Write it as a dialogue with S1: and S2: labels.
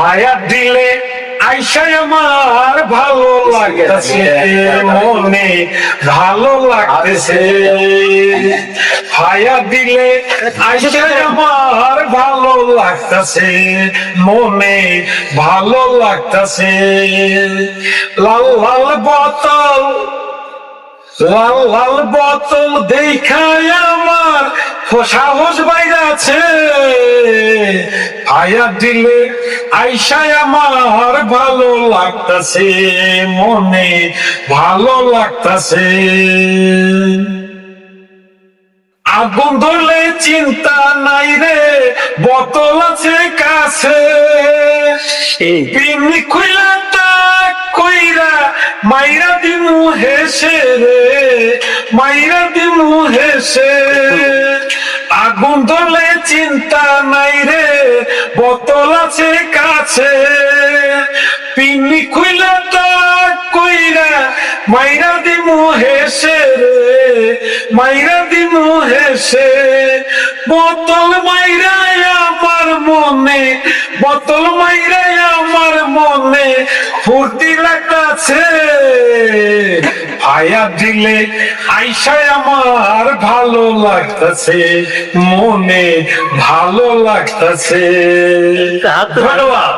S1: হায়াত দিলে আইসায় আমার ভালো লাগতেছে, মনে ভালো লাগতেছে। হায়াত দিলে আইসায় আমার ভালো লাগতেছে, মনে ভালো লাগতেছে। লাল লাল বোতল, লাল লাল বোতল দেখায় আমার সাহস বাইরাছে। হায়াত দিলে আইসায় আমার ভালো লাগতাছে, মনে ভালো লাগতাছে। আগুন ধরলে চিন্তা নাই রে, বোতল আছে কাছে। পিনি খুইলা তাক কইরা মাইরা দিমু হেসে রে, মাইরা দিমু হেসে। আগুন ধরলে চিন্তা নাই রে, বোতল আছে কাছে। পিনি খুইলা তাক কইরা মাইরা দিমু হেসে রে, মাইরা দিমু হেসে। বোতল মাইরাই আমার মনে, বোতল মাইরাই আমার মনে ফুর্তি লাগতাছে। হায়াত দিলে আইসায় আমার ভালো লাগতাছে, মনে ভালো লাগতাছে। ধন্যবাদ।